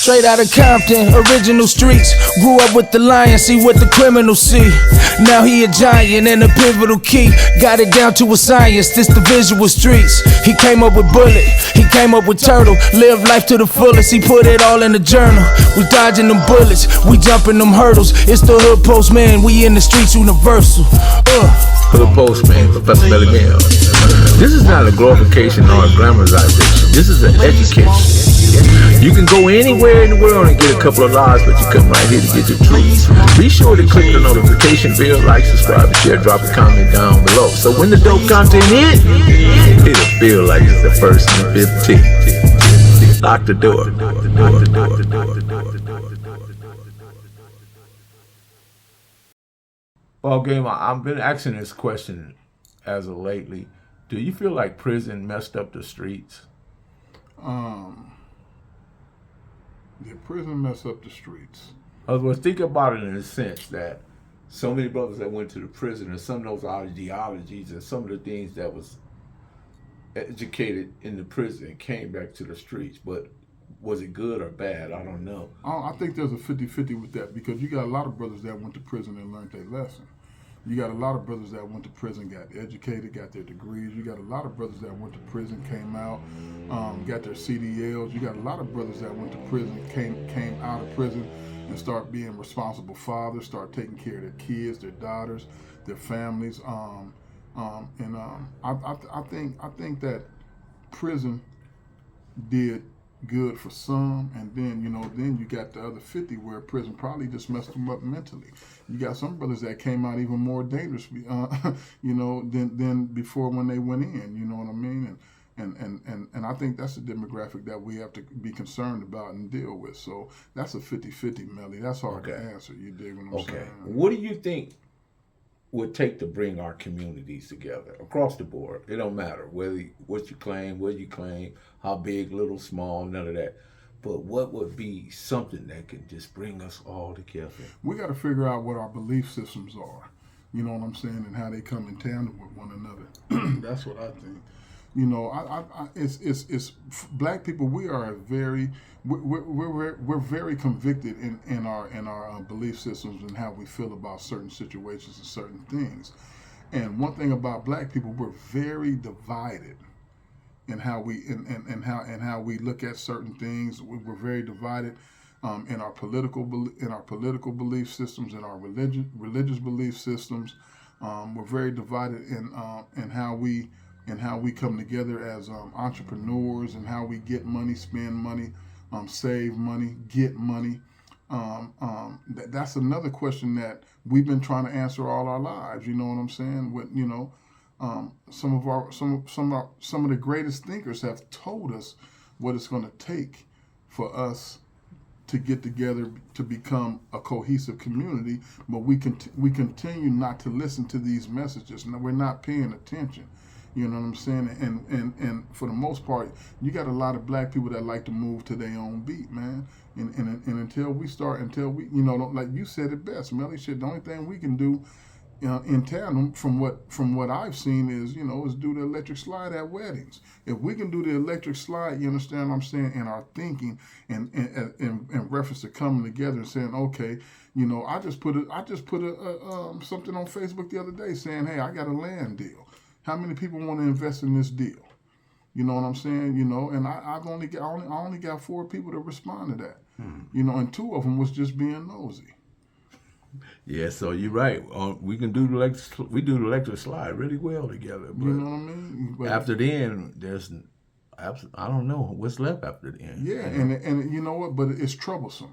Straight out of Compton, original streets. Grew up with the lion, see what the criminals see. Now he a giant and a pivotal key. Got it down to a science, this the visual streets. He came up with Bullet, he came up with Turtle. Live life to the fullest, he put it all in the journal. We dodging them bullets, we jumping them hurdles. It's the Hood Postman, we in the streets universal. Hood Postman, Professor Ballgame. This is not a glorification or a glamorization. This is an education. You can go anywhere in the world and get a couple of lives, but you come right here to get the truth. Be sure to click the notification bell, like, subscribe, and share. Drop a comment down below. So when the dope content hit, it'll feel like it's the first and 15th. Lock the door. Ballgame, I've been asking this question as of lately. Do you feel like prison messed up the streets? Yeah, prison messed up the streets. I was thinking about it in the sense that so many brothers that went to the prison, and some of those ideologies and some of the things that was educated in the prison came back to the streets. But was it good or bad? I don't know. I think there's a 50-50 with that, because you got a lot of brothers that went to prison and learned their lesson. You got a lot of brothers that went to prison, got educated, got their degrees. You got a lot of brothers that went to prison, came out, got their CDLs. You got a lot of brothers that went to prison, came out of prison and start being responsible fathers, start taking care of their kids, their daughters, their families. I think that prison did good for some, and then you got the other 50 where prison probably just messed them up mentally. You got some brothers that came out even more dangerous, than before when they went in. You know what I mean? And I think that's a demographic that we have to be concerned about and deal with. So that's a 50-50, Melly. That's hard to answer. You dig what I'm saying? What do you think would take to bring our communities together across the board? It don't matter what you claim, how big, little, small, none of that. But what would be something that could just bring us all together? We got to figure out what our belief systems are. You know what I'm saying, and how they come in tandem with one another. That's what I think. It's black people. We are we're very convicted in our belief systems and how we feel about certain situations and certain things. And one thing about black people, we're very divided in how we how we look at certain things. We're very divided in our political belief systems, in our religious belief systems. We're very divided in how we come together as entrepreneurs, and how we get money, spend money, save money, get money. That's another question that we've been trying to answer all our lives. You know what I'm saying? Some of the greatest thinkers have told us what it's going to take for us to get together to become a cohesive community, but we continue not to listen to these messages. We're not paying attention. You know what I'm saying? And for the most part, you got a lot of black people that like to move to their own beat, man. And until we, like you said it best, Melly, shit, the only thing we can do in tandem from what I've seen is do the electric slide at weddings. If we can do the electric slide, you understand what I'm saying, in our thinking and in reference to coming together and saying, okay, I just put something on Facebook the other day saying, hey, I got a land deal. How many people want to invest in this deal? You know what I'm saying? And I only got 4 people to respond to that. And 2 of them was just being nosy. Yeah, so you're right. We can do the electric slide really well together. But you know what I mean? But after then, I don't know what's left after then. Yeah, and you know what? But it's troublesome,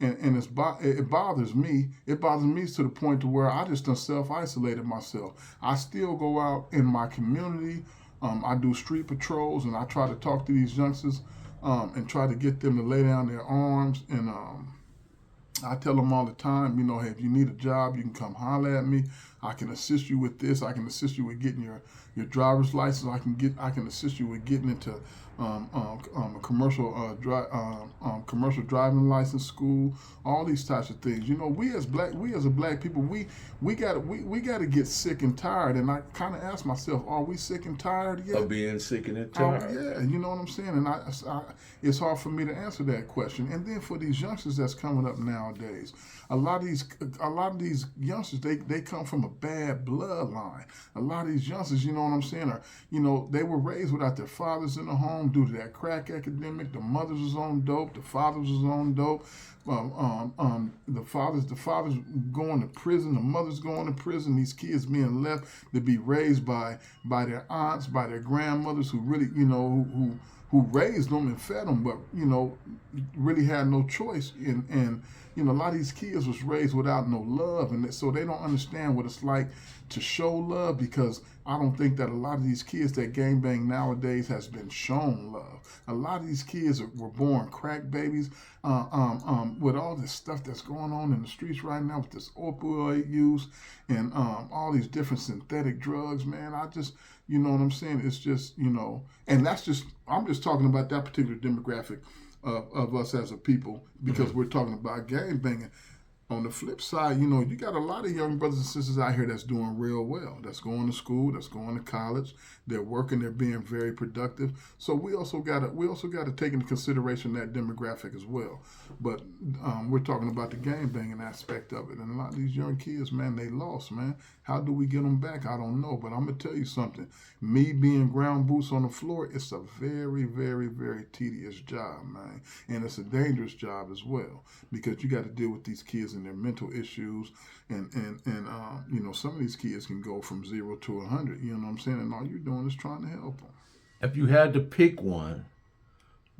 it bothers me. It bothers me to the point to where I just done self-isolated myself. I still go out in my community. I do street patrols, and I try to talk to these youngsters and try to get them to lay down their arms. And I tell them all the time, hey, if you need a job, you can come holler at me. I can assist you with this. I can assist you with getting your driver's license. I can assist you with getting into a commercial commercial driving license school. All these types of things. You know, we as a black people, we gotta get sick and tired. And I kind of ask myself, are we sick and tired yet? Of being sick and tired. Yeah, you know what I'm saying. And it's hard for me to answer that question. And then for these youngsters that's coming up nowadays, a lot of these youngsters, they come from a bad bloodline. A lot of these youngsters, you know what I'm saying, they were raised without their fathers in the home due to that crack epidemic. The mothers was on dope, the fathers was on dope. The fathers going to prison, the mothers going to prison. These kids being left to be raised by their aunts, by their grandmothers, who really, who raised them and fed them, but really had no choice. And a lot of these kids was raised without no love, and so they don't understand what it's like to show love, because I don't think that a lot of these kids that gangbang nowadays has been shown love. A lot of these kids were born crack babies. With all this stuff that's going on in the streets right now, with this opioid use and all these different synthetic drugs, man, I just, you know what I'm saying? It's just, and that's just, I'm just talking about that particular demographic of us as a people, because we're talking about gang banging. On the flip side, you got a lot of young brothers and sisters out here that's doing real well, that's going to school, that's going to college, they're working, they're being very productive. So we also got to take into consideration that demographic as well. But we're talking about the gang banging aspect of it, and a lot of these young kids, man, they lost, man. How do we get them back? I don't know, but I'm gonna tell you something. Me being ground boots on the floor, it's a very, very, very tedious job, man, and it's a dangerous job as well, because you got to deal with these kids and their mental issues, and some of these kids can go from 0 to 100. You know what I'm saying? And all you're doing is trying to help them. If you had to pick one,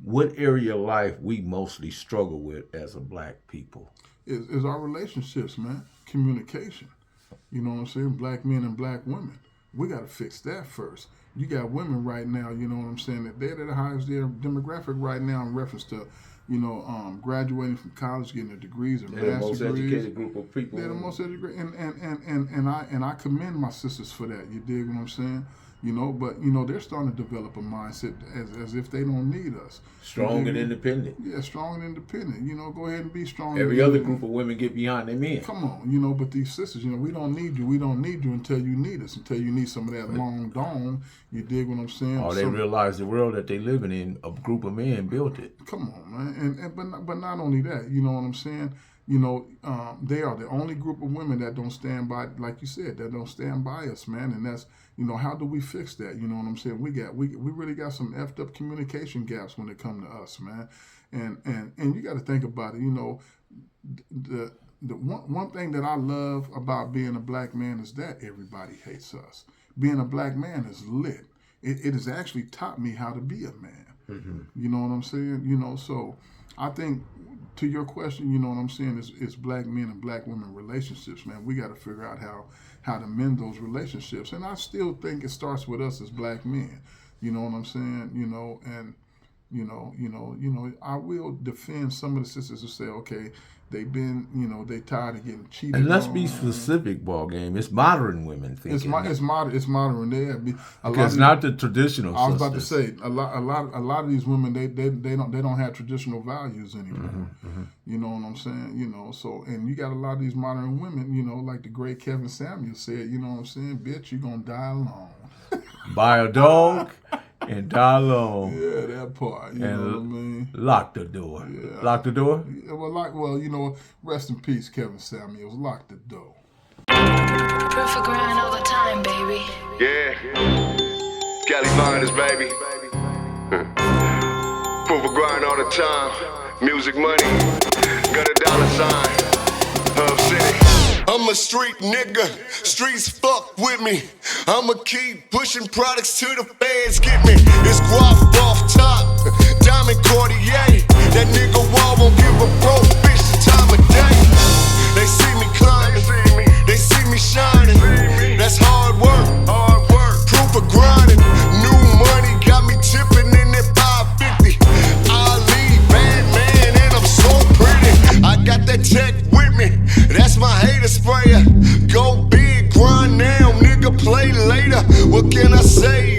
what area of life we mostly struggle with as a black people? Is our relationships, man. Communication. You know what I'm saying? Black men and black women. We got to fix that first. You got women right now, you know what I'm saying, that they're the highest demographic right now in reference to, graduating from college, getting their degrees and master's degrees. They're the most educated group of people. They're the most educated, and I commend my sisters for that. You dig what I'm saying? But they're starting to develop a mindset as if they don't need us. Strong and independent. Yeah, strong and independent. Go ahead and be strong. Every other group of women get behind their men. Come on, but these sisters, we don't need you. We don't need you until you need us. Until you need some of that long dong. You dig what I'm saying? Or they realize the world that they living in, a group of men built it. Come on, man. But not only that, you know what I'm saying? They are the only group of women that don't stand by, like you said, that don't stand by us, man. And that's, how do we fix that? You know what I'm saying? We really got some effed up communication gaps when it comes to us, man. And you got to think about it. The one thing that I love about being a black man is that everybody hates us. Being a black man is lit. It has actually taught me how to be a man. Mm-hmm. You know what I'm saying? So I think, to your question, you know what I'm saying, is black men and black women relationships, man. We got to figure out how to mend those relationships. And I still think it starts with us as black men. You know what I'm saying? And I will defend some of the sisters who say, okay, they've been, they tired of getting cheated on. And let's be specific, Ballgame. It's modern women thinking. It's modern. It's not the traditional. I was about to say a lot of these women they don't have traditional values anymore. Mm-hmm, mm-hmm. You know what I'm saying? So, and you got a lot of these modern women, like the great Kevin Samuel said, you know what I'm saying? Bitch, you're gonna die alone. Buy a dog and die alone. Yeah, that part. You know what I mean? Lock the door. Yeah. Lock the door? Yeah, rest in peace, Kevin Samuels. Lock the door. Proof of grind all the time, baby. Yeah. Cali Finest, baby. Proof of grind all the time. Music money. Got a dollar sign. Hub City. I'm a street nigga, streets fuck with me. I'ma keep pushing products till the feds get me. It's guap off top, diamond Cartier. That nigga wall won't give a broke bitch the time of day. They see me climbing, they see me shining. That's hard work, proof of grinding. New money got me tipping in that 550. Ali, bad man, and I'm so pretty. I got that tech with me. That's my hater sprayer. Go big, grind now, nigga, play later. What can I say?